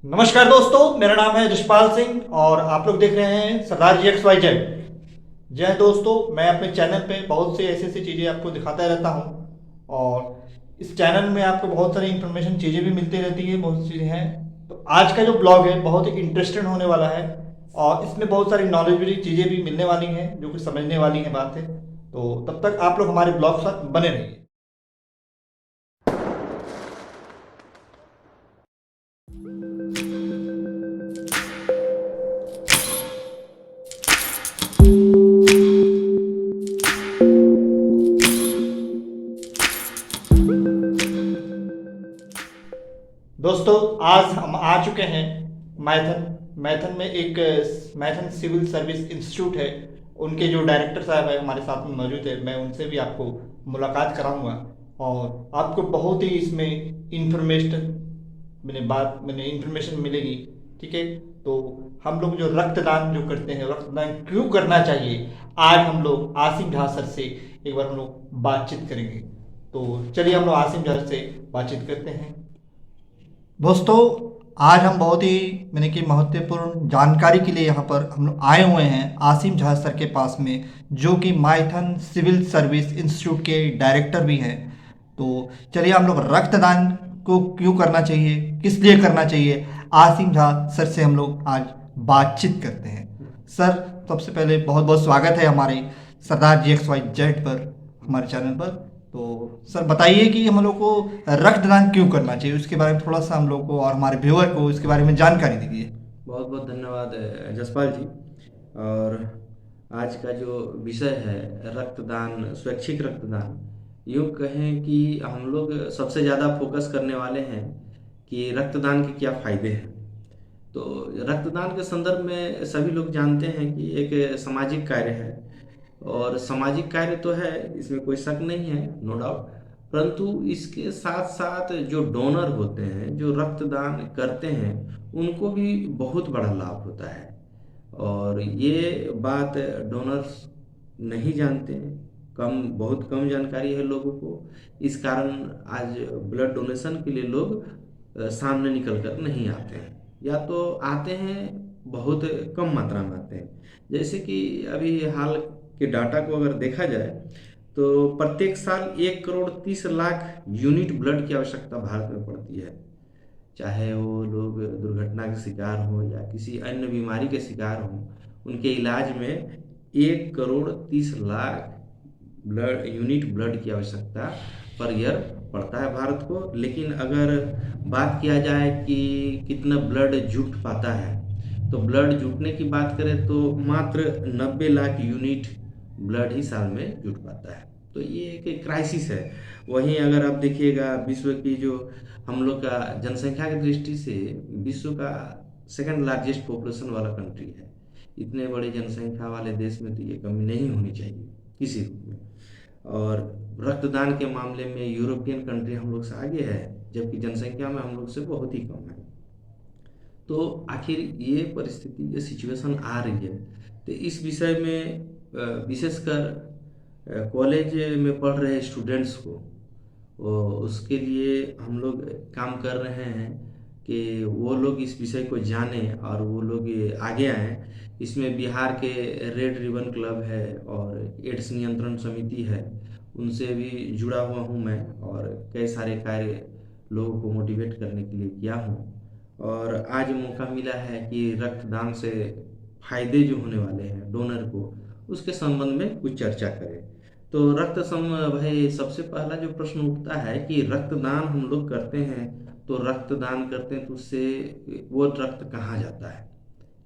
नमस्कार दोस्तों, मेरा नाम है जशपाल सिंह और आप लोग देख रहे हैं सरदार जी एक्स वाई जेड। जय हिंद दोस्तों, मैं अपने चैनल पे बहुत से ऐसी ऐसी चीज़ें आपको दिखाता रहता हूँ और इस चैनल में आपको बहुत सारी इन्फॉर्मेशन चीज़ें भी मिलती रहती है, बहुत सी चीज़ें हैं। तो आज का जो ब्लॉग है बहुत ही इंटरेस्टेड होने वाला है और इसमें बहुत सारी नॉलेजेबल चीज़ें भी मिलने वाली हैं जो कि समझने वाली हैं बात है। तो तब तक आप लोग हमारे ब्लॉग के साथ बने रहिए। दोस्तों, आज हम आ चुके हैं मैथन। मैथन में एक मैथन सिविल सर्विस इंस्टीट्यूट है। उनके जो डायरेक्टर साहब है हमारे साथ में मौजूद है, मैं उनसे भी आपको मुलाकात कराऊंगा और आपको बहुत ही इसमें इंफॉर्मेशन मैंने इंफॉर्मेशन मिलेगी। ठीक है, तो हम लोग जो रक्तदान जो करते हैं, रक्तदान क्यों करना चाहिए, आज हम लोग आसिम झा सर से एक बार हम लोग बातचीत करेंगे। तो चलिए हम लोग आसिम झा से बातचीत करते हैं। दोस्तों, आज हम बहुत ही कि महत्वपूर्ण जानकारी के लिए यहाँ पर हम लोग आए हुए हैं आसिम झा सर के पास में, जो कि माइथन सिविल सर्विस इंस्टीट्यूट के डायरेक्टर भी हैं। तो चलिए हम लोग रक्तदान को क्यों करना चाहिए, किस लिए करना चाहिए, आसिम झा सर से हम लोग आज बातचीत करते हैं। सर, सबसे पहले बहुत बहुत स्वागत है हमारे सरदार जी एक्स वाई जेड पर, हमारे चैनल पर। तो सर बताइए कि हम लोग को रक्तदान क्यों करना चाहिए, उसके बारे में थोड़ा सा हम लोग को और हमारे व्यूअर को इसके बारे में जानकारी दीजिए। बहुत बहुत धन्यवाद जसपाल जी। और आज का जो विषय है रक्तदान, स्वैच्छिक रक्तदान, यूँ कहें कि हम लोग सबसे ज़्यादा फोकस करने वाले हैं कि रक्तदान के क्या फ़ायदे हैं। तो रक्तदान के संदर्भ में सभी लोग जानते हैं कि एक सामाजिक कार्य है, और सामाजिक कार्य तो है, इसमें कोई शक नहीं है, नो डाउट। परंतु इसके साथ साथ जो डोनर होते हैं, जो रक्तदान करते हैं, उनको भी बहुत बड़ा लाभ होता है। और ये बात डोनर्स नहीं जानते हैं, बहुत कम जानकारी है लोगों को। इस कारण आज ब्लड डोनेशन के लिए लोग सामने निकल कर नहीं आते हैं, या तो आते हैं बहुत कम मात्रा में आते हैं। जैसे कि अभी हाल के डाटा को अगर देखा जाए तो प्रत्येक साल 1 करोड़ 30 लाख यूनिट ब्लड की आवश्यकता भारत में पड़ती है। चाहे वो लोग दुर्घटना के शिकार हों या किसी अन्य बीमारी के शिकार हों, उनके इलाज में 1 करोड़ 30 लाख यूनिट ब्लड की आवश्यकता पर ईयर पड़ता है भारत को। लेकिन अगर बात किया जाए कि कितना ब्लड जुट पाता है, तो ब्लड जुटने की बात करें तो मात्र 90 लाख यूनिट ब्लड ही साल में जुट पाता है। तो ये एक क्राइसिस है। वहीं अगर आप देखिएगा विश्व की जो हम लोग का जनसंख्या की दृष्टि से विश्व का सेकंड लार्जेस्ट पॉपुलेशन वाला कंट्री है। इतने बड़े जनसंख्या वाले देश में तो ये कमी नहीं होनी चाहिए किसी रूप में। और रक्तदान के मामले में यूरोपियन कंट्री हम लोग से आगे है, जबकि जनसंख्या में हम लोग से बहुत ही कम है। तो आखिर ये परिस्थिति, ये सिचुएशन आ रही है, तो इस विषय में विशेषकर कॉलेज में पढ़ रहे स्टूडेंट्स को, उसके लिए हम लोग काम कर रहे हैं कि वो लोग इस विषय को जानें और वो लोग ये आगे आएँ। इसमें बिहार के रेड रिबन क्लब है और एड्स नियंत्रण समिति है, उनसे भी जुड़ा हुआ हूँ मैं, और कई सारे कार्य लोगों को मोटिवेट करने के लिए किया हूँ। और आज मौका मिला है कि रक्तदान से फायदे जो होने वाले हैं डोनर को, उसके संबंध में कुछ चर्चा करें। तो भाई सबसे पहला जो प्रश्न उठता है कि रक्तदान हम लोग करते हैं, तो रक्तदान करते हैं तो उससे वो रक्त कहाँ जाता है।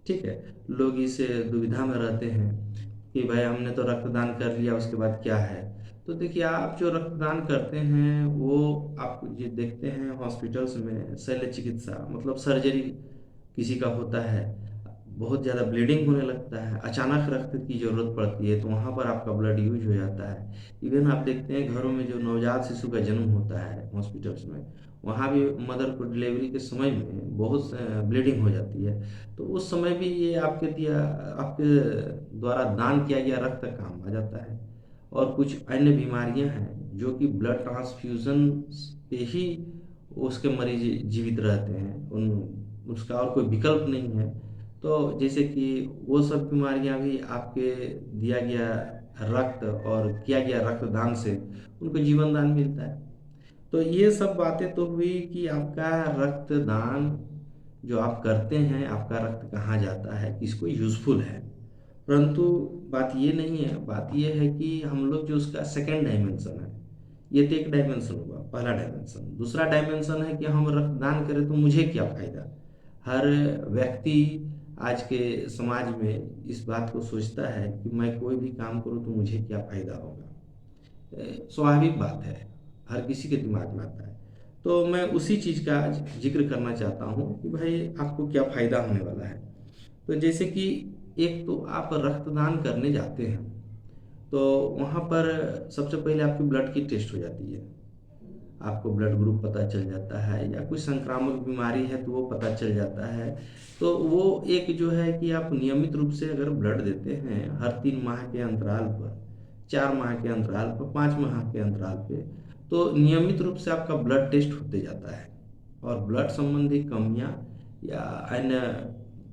ठीक है, लोग इस दुविधा में रहते हैं कि भाई हमने तो रक्तदान कर लिया, उसके बाद क्या है। तो देखिए, आप जो रक्तदान करते हैं वो आप ये देखते हैं हॉस्पिटल्स में शल्य चिकित्सा, मतलब सर्जरी किसी का होता है, बहुत ज़्यादा ब्लीडिंग होने लगता है, अचानक रक्त की ज़रूरत पड़ती है, तो वहाँ पर आपका ब्लड यूज हो जाता है। इवन आप देखते हैं घरों में जो नवजात शिशु का जन्म होता है हॉस्पिटल्स में, वहाँ भी मदर को डिलीवरी के समय में बहुत ब्लीडिंग हो जाती है। तो उस समय भी ये आपके द्वारा दान किया गया रक्त काम आ जाता है। और कुछ अन्य बीमारियां हैं जो कि ब्लड ट्रांसफ्यूजन पे ही उसके मरीज जीवित रहते हैं, उन उसका और कोई विकल्प नहीं है। तो जैसे कि वो सब बीमारियां भी आपके दिया गया रक्त और किया गया रक्तदान से उनको जीवन दान मिलता है। तो ये सब बातें तो हुई कि आपका रक्तदान जो आप करते हैं, आपका रक्त कहाँ जाता है, किसको यूज़फुल है। परंतु बात ये नहीं है, बात ये है कि हम लोग जो उसका सेकंड डायमेंशन है, ये तो एक डायमेंशन हुआ, पहला डायमेंशन। दूसरा डायमेंशन है कि हम रक्तदान करें तो मुझे क्या फ़ायदा। हर व्यक्ति आज के समाज में इस बात को सोचता है कि मैं कोई भी काम करूं तो मुझे क्या फ़ायदा होगा। स्वाभाविक बात है, हर किसी के दिमाग में आता है। तो मैं उसी चीज़ का आज जिक्र करना चाहता हूँ कि भाई आपको क्या फ़ायदा होने वाला है। तो जैसे कि एक तो आप रक्तदान करने जाते हैं तो वहाँ पर सबसे पहले आपकी ब्लड की टेस्ट हो जाती है, आपको ब्लड ग्रुप पता चल जाता है, या कोई संक्रामक बीमारी है तो वो पता चल जाता है। तो वो एक जो है कि आप नियमित रूप से अगर ब्लड देते हैं हर 3 माह के अंतराल पर, 4 माह के अंतराल पर, 5 माह के अंतराल पे, तो नियमित रूप से आपका ब्लड टेस्ट होते जाता है और ब्लड संबंधी कमियां या अन्य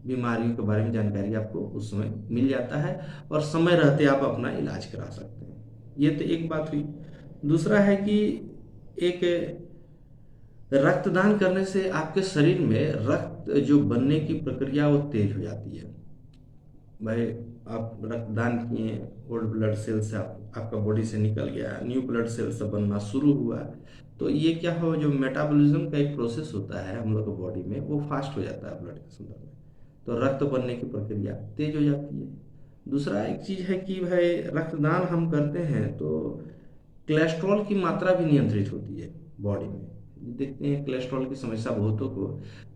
बीमारियों के बारे में जानकारी आपको उस समय मिल जाता है और समय रहते आप अपना इलाज करा सकते हैं। ये तो एक बात हुई। दूसरा है कि एक रक्तदान करने से आपके शरीर में रक्त जो बनने की प्रक्रिया वो तेज हो जाती है। भाई आप रक्तदान किए, ओल्ड ब्लड सेल से आपका बॉडी से निकल गया, न्यू ब्लड सेल से बनना शुरू हुआ, तो ये क्या हो, जो मेटाबॉलिज्म का एक प्रोसेस होता है हम लोग के बॉडी में, वो फास्ट हो जाता है ब्लड के संदर्भ में, तो रक्त बनने की प्रक्रिया तेज हो जाती है। दूसरा एक चीज़ है कि भाई रक्तदान हम करते हैं तो कोलेस्ट्रॉल की मात्रा भी नियंत्रित होती है बॉडी में। देखते हैं कोलेस्ट्रॉल की समस्या बहुतों को,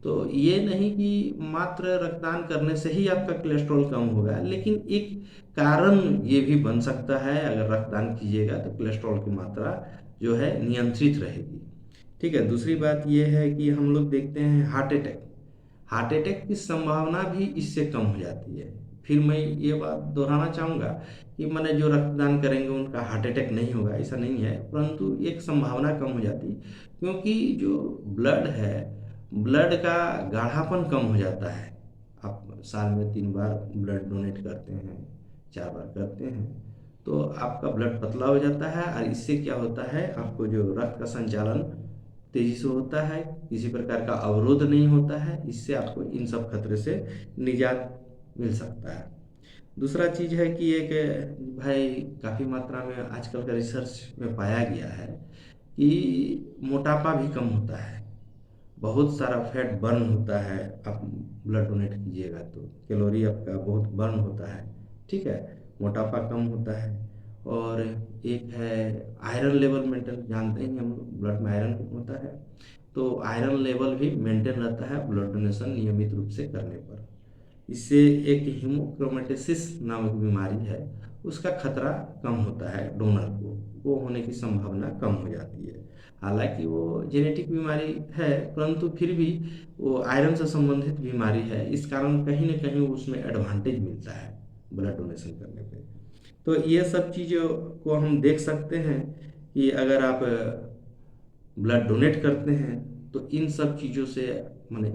तो ये नहीं कि मात्र रक्तदान करने से ही आपका कोलेस्ट्रॉल कम होगा, लेकिन एक कारण ये भी बन सकता है, अगर रक्तदान कीजिएगा तो कोलेस्ट्रॉल की मात्रा जो है नियंत्रित रहेगी। ठीक है। दूसरी बात ये है कि हम लोग देखते हैं हार्ट अटैक की संभावना भी इससे कम हो जाती है। फिर मैं ये बात दोहराना चाहूँगा कि मैंने जो रक्तदान करेंगे उनका हार्ट अटैक नहीं होगा, ऐसा नहीं है, परंतु एक संभावना कम हो जाती है, क्योंकि जो ब्लड है, ब्लड का गाढ़ापन कम हो जाता है। आप साल में 3 बार ब्लड डोनेट करते हैं, 4 बार करते हैं, तो आपका ब्लड पतला हो जाता है और इससे क्या होता है, आपको जो रक्त का संचालन तेजी से होता है, किसी प्रकार का अवरोध नहीं होता है, इससे आपको इन सब खतरे से निजात मिल सकता है। दूसरा चीज़ है कि एक भाई काफ़ी मात्रा में आजकल का रिसर्च में पाया गया है कि मोटापा भी कम होता है, बहुत सारा फैट बर्न होता है। आप ब्लड डोनेट कीजिएगा तो कैलोरी आपका बहुत बर्न होता है, ठीक है, मोटापा कम होता है। और एक है आयरन लेवल मेंटेन, जानते हैं हम लोग ब्लड में आयरन होता है, तो आयरन लेवल भी मेंटेन रहता है ब्लड डोनेशन नियमित रूप से करने पर। इससे एक हीमोक्रोमेटोसिस नामक बीमारी है, उसका खतरा कम होता है, डोनर को वो होने की संभावना कम हो जाती है। हालांकि वो जेनेटिक बीमारी है, परंतु फिर भी वो आयरन से संबंधित बीमारी है, इस कारण कहीं ना कहीं उसमें एडवांटेज मिलता है ब्लड डोनेशन करने पे। तो ये सब चीज़ों को हम देख सकते हैं कि अगर आप ब्लड डोनेट करते हैं तो इन सब चीज़ों से, माने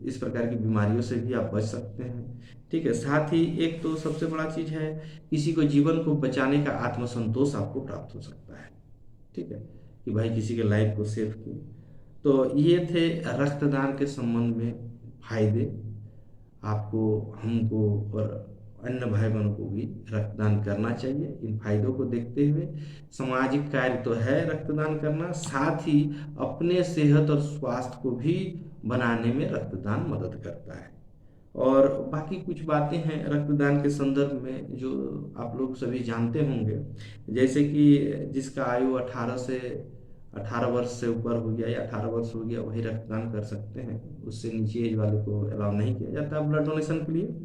इस प्रकार की बीमारियों से भी आप बच सकते हैं। ठीक है। साथ ही एक तो सबसे बड़ा चीज़ है, किसी को जीवन को बचाने का आत्मसंतोष आपको प्राप्त हो सकता है। ठीक है, कि भाई किसी के लाइफ को सेव किए। तो ये थे रक्तदान के संबंध में फायदे। आपको, हमको और अन्य भाई बहनों को भी रक्तदान करना चाहिए। इन फायदों को देखते हुए सामाजिक कार्य तो है रक्तदान करना, साथ ही अपने सेहत और स्वास्थ्य को भी बनाने में रक्तदान मदद करता है। और बाकी कुछ बातें हैं रक्तदान के संदर्भ में जो आप लोग सभी जानते होंगे, जैसे कि जिसका आयु 18 वर्ष से ऊपर हो गया या 18 वर्ष हो गया वही रक्तदान कर सकते हैं, उससे नीचे एज वाले को अलाउ नहीं किया जाता ब्लड डोनेशन के लिए।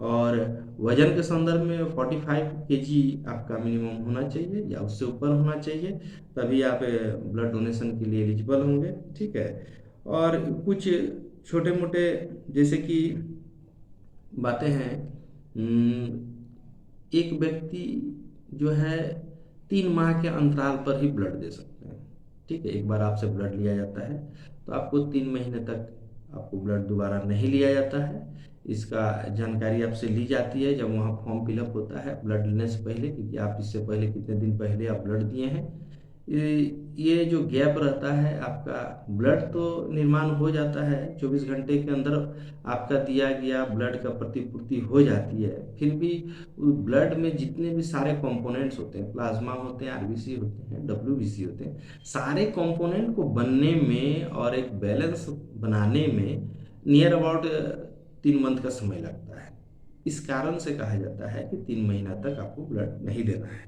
और वजन के संदर्भ में 45 केजी आपका मिनिमम होना चाहिए या उससे ऊपर होना चाहिए, तभी आप ब्लड डोनेशन के लिए एलिजिबल होंगे। ठीक है। और कुछ छोटे मोटे जैसे कि बातें हैं, एक व्यक्ति जो है 3 माह के अंतराल पर ही ब्लड दे सकते हैं। ठीक है, एक बार आपसे ब्लड लिया जाता है तो आपको 3 महीने तक आपको ब्लड दोबारा नहीं लिया जाता है। इसका जानकारी आपसे ली जाती है जब वहाँ फॉर्म फिलअप होता है ब्लड लेने से पहले, क्योंकि आप इससे पहले कितने दिन पहले आप ब्लड दिए हैं। ये जो गैप रहता है आपका, ब्लड तो निर्माण हो जाता है 24 घंटे के अंदर, आपका दिया गया ब्लड का प्रतिपूर्ति हो जाती है। फिर भी ब्लड में जितने भी सारे कंपोनेंट्स होते हैं, प्लाज्मा होते हैं, आरबीसी होते हैं, डब्ल्यूबीसी होते हैं, सारे कंपोनेंट को बनने में और एक बैलेंस बनाने में नियर अबाउट 3 मंथ का समय लगता है। इस कारण से कहा जाता है कि 3 महीना तक आपको ब्लड नहीं देना है,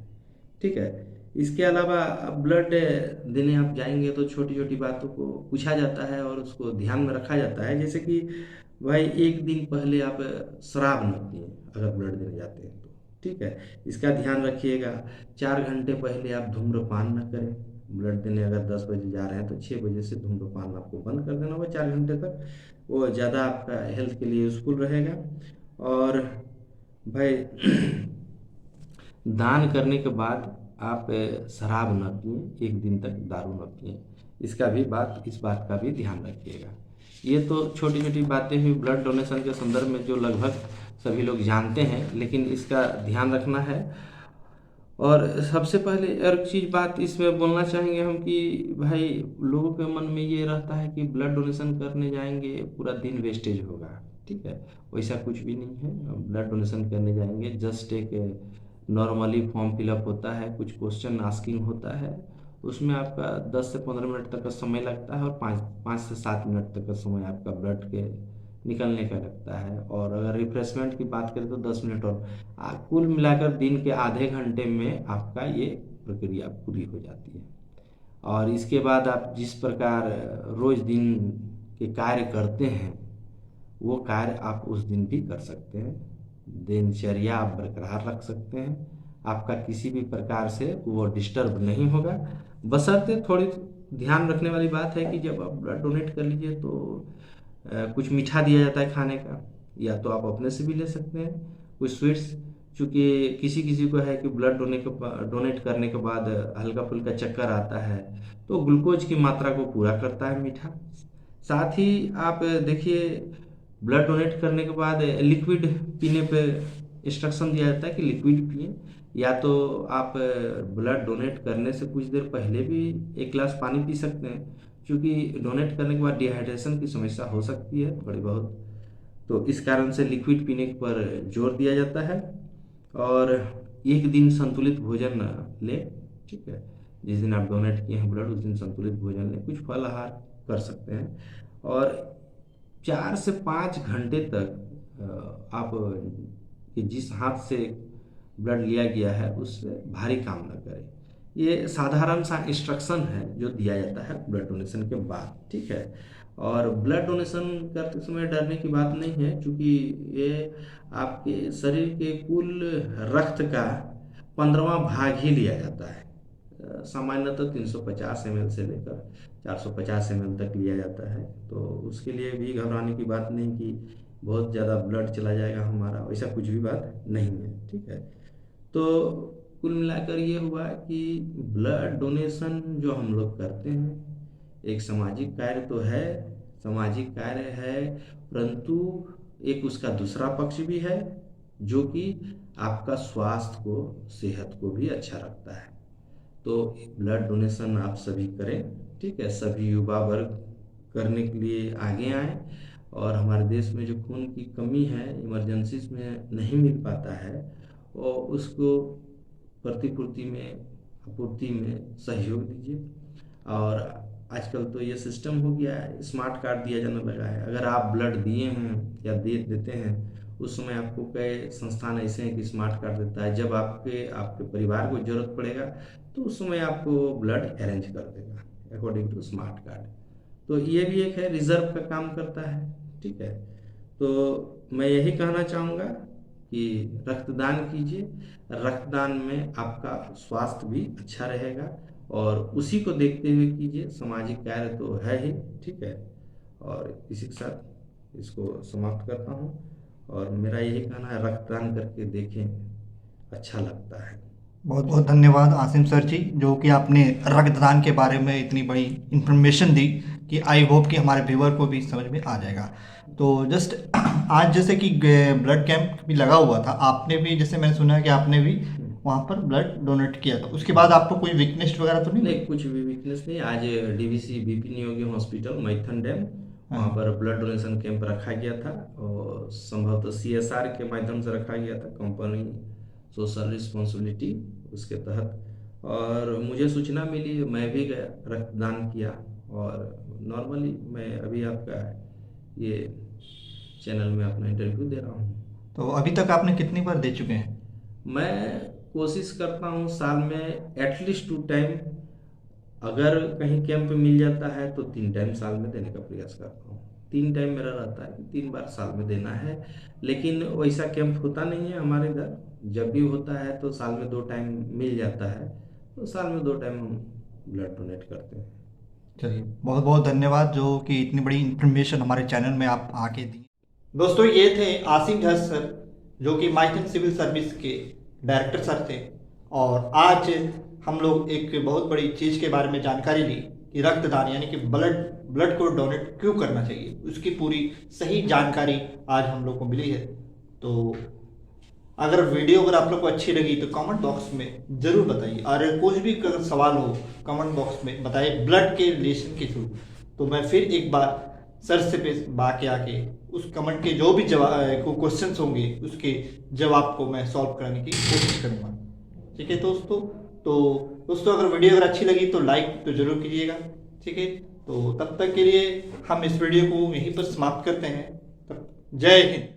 ठीक है। इसके अलावा ब्लड देने आप जाएंगे तो छोटी छोटी बातों को पूछा जाता है और उसको ध्यान में रखा जाता है, जैसे कि भाई 1 दिन पहले आप शराब न पिए अगर ब्लड देने जाते हैं तो, ठीक है, इसका ध्यान रखिएगा। 4 घंटे पहले आप धूम्रपान न करें। ब्लड देने अगर 10 बजे जा रहे हैं तो 6 बजे से धूम्रपान आपको बंद कर देना होगा 4 घंटे तक, वो ज़्यादा आपका हेल्थ के लिए यूजफुल रहेगा। और भाई दान करने के बाद आप शराब न पिएं, 1 दिन तक दारू न पिएं, इस बात का भी ध्यान रखिएगा। ये तो छोटी छोटी बातें हुई ब्लड डोनेशन के संदर्भ में जो लगभग सभी लोग जानते हैं, लेकिन इसका ध्यान रखना है। और सबसे पहले और चीज़ बात इसमें बोलना चाहेंगे हम कि भाई लोगों के मन में ये रहता है कि ब्लड डोनेशन करने जाएंगे पूरा दिन वेस्टेज होगा, ठीक है, वैसा कुछ भी नहीं है। ब्लड डोनेशन करने जाएंगे, जस्ट एक नॉर्मली फॉर्म फिलअप होता है, कुछ क्वेश्चन आस्किंग होता है, उसमें आपका 10 से 15 मिनट तक का समय लगता है और 5 से 7 मिनट तक का समय आपका ब्लड के निकलने का लगता है। और अगर रिफ्रेशमेंट की बात करें तो 10 मिनट, और कुल मिलाकर दिन के आधे घंटे में आपका ये प्रक्रिया पूरी हो जाती है। और इसके बाद आप जिस प्रकार रोज दिन के कार्य करते हैं वो कार्य आप उस दिन भी कर सकते हैं, दिनचर्या आप बरकरार रख सकते हैं, आपका किसी भी प्रकार से वो डिस्टर्ब नहीं होगा। बशर्ते थोड़ी ध्यान रखने वाली बात है कि जब आप ब्लड डोनेट कर लीजिए तो कुछ मीठा दिया जाता है खाने का, या तो आप अपने से भी ले सकते हैं कुछ स्वीट्स, चूँकि किसी किसी को है कि ब्लड डोनेट करने के बाद हल्का फुल्का चक्कर आता है, तो ग्लूकोज की मात्रा को पूरा करता है मीठा। साथ ही आप देखिए ब्लड डोनेट करने के बाद लिक्विड पीने पे इंस्ट्रक्शन दिया जाता है कि लिक्विड पिए, या तो आप ब्लड डोनेट करने से कुछ देर पहले भी 1 गिलास पानी पी सकते हैं, क्योंकि डोनेट करने के बाद डिहाइड्रेशन की समस्या हो सकती है थोड़ी बहुत, तो इस कारण से लिक्विड पीने पर जोर दिया जाता है। और 1 दिन संतुलित भोजन लें, ठीक है, जिस दिन आप डोनेट किए हैं ब्लड उस दिन संतुलित भोजन लें, कुछ फल आहार कर सकते हैं। और 4 से 5 घंटे तक आप कि जिस हाथ से ब्लड लिया गया है उससे भारी काम न करें। ये साधारण सा इंस्ट्रक्शन है जो दिया जाता है ब्लड डोनेशन के बाद, ठीक है। और ब्लड डोनेशन करते समय डरने की बात नहीं है, क्योंकि ये आपके शरीर के कुल रक्त का 15वां भाग ही लिया जाता है। सामान्यतः 350 ml से लेकर 450 ml तक लिया जाता है, तो उसके लिए भी घबराने की बात नहीं कि बहुत ज़्यादा ब्लड चला जाएगा हमारा, वैसा कुछ भी बात नहीं है, ठीक है। तो कुल मिलाकर ये हुआ कि ब्लड डोनेशन जो हम लोग करते हैं एक सामाजिक कार्य तो है, सामाजिक कार्य है, परंतु एक उसका दूसरा पक्ष भी है जो कि आपका स्वास्थ्य को, सेहत को भी अच्छा रखता है। तो ब्लड डोनेशन आप सभी करें, ठीक है, सभी युवा वर्ग करने के लिए आगे आएँ। और हमारे देश में जो खून की कमी है, इमरजेंसीज में नहीं मिल पाता है, और उसको प्रतिपूर्ति में, आपूर्ति में सहयोग दीजिए। और आजकल तो ये सिस्टम हो गया है, स्मार्ट कार्ड दिया जाने लगा है। अगर आप ब्लड दिए हैं या दे देते हैं उस समय आपको कई संस्थान ऐसे हैं कि स्मार्ट कार्ड देता है, जब आपके परिवार को जरूरत पड़ेगा तो उस समय आपको ब्लड अरेंज कर देगा अकॉर्डिंग टू स्मार्ट कार्ड। तो ये भी एक है, रिजर्व का काम करता है, ठीक है। तो मैं यही कहना चाहूँगा कि रक्तदान कीजिए, रक्तदान में आपका स्वास्थ्य भी अच्छा रहेगा, और उसी को देखते हुए कीजिए, सामाजिक कार्य तो है ही, ठीक है। और इसी के साथ इसको समाप्त करता हूँ, और मेरा यही कहना है रक्तदान करके देखें, अच्छा लगता है। बहुत बहुत धन्यवाद आसिम सर जी, जो कि आपने रक्तदान के बारे में इतनी बड़ी इंफॉर्मेशन दी कि आई होप कि हमारे व्यूवर को भी समझ में आ जाएगा। तो जस्ट आज जैसे कि ब्लड कैंप भी लगा हुआ था, आपने भी जैसे मैंने सुना है कि आपने भी वहाँ पर ब्लड डोनेट किया था, उसके बाद आपको कोई वीकनेस वगैरह तो नहीं हुई? नहीं, कुछ भी वीकनेस नहीं। आज डीवीसी बिपिन योगी हॉस्पिटल मैथन डैम, वहाँ हाँ। पर ब्लड डोनेशन कैंप रखा गया था और संभवतः सीएसआर के माध्यम से रखा गया था, कंपनी सोशल रिस्पॉन्सिबिलिटी उसके तहत। और मुझे सूचना मिली, मैं भी गया, रक्तदान किया। और नॉर्मली मैं अभी आपका ये चैनल में अपना इंटरव्यू दे रहा हूँ। तो अभी तक आपने कितनी बार दे चुके हैं? मैं कोशिश करता हूँ साल में एटलीस्ट 2 टाइम, अगर कहीं कैंप मिल जाता है तो 3 टाइम साल में देने का प्रयास करता हूँ। 3 टाइम मेरा रहता है कि 3 बार साल में देना है, लेकिन वैसा कैंप होता नहीं है हमारे इधर। जब भी होता है तो साल में 2 टाइम मिल जाता है, तो साल में 2 टाइम हम ब्लड डोनेट करते हैं। चलिए, बहुत बहुत धन्यवाद जो कि इतनी बड़ी इन्फॉर्मेशन हमारे चैनल में आप आके दी। दोस्तों, ये थे आसिम जज सर, जो कि माइथन सिविल सर्विस के डायरेक्टर सर थे। और आज हम लोग एक बहुत बड़ी चीज़ के बारे में जानकारी ली कि रक्तदान यानी कि ब्लड को डोनेट क्यों करना चाहिए, उसकी पूरी सही जानकारी आज हम लोग को मिली है। तो अगर वीडियो अगर आप लोग को अच्छी लगी तो कमेंट बॉक्स में ज़रूर बताइए, और कुछ भी अगर सवाल हो कमेंट बॉक्स में बताइए ब्लड के रिलेशन के थ्रू। तो मैं फिर एक बार सर से पे बाके आके उस कमेंट के जो भी जवाब क्वेश्चंस होंगे उसके जवाब को मैं सॉल्व कराने की कोशिश करूँगा। ठीक है दोस्तों? तो दोस्तों, अगर वीडियो अगर अच्छी लगी तो लाइक तो ज़रूर कीजिएगा। ठीक है? तो तब तक के लिए हम इस वीडियो को यहीं पर समाप्त करते हैं। तब जय हिंद।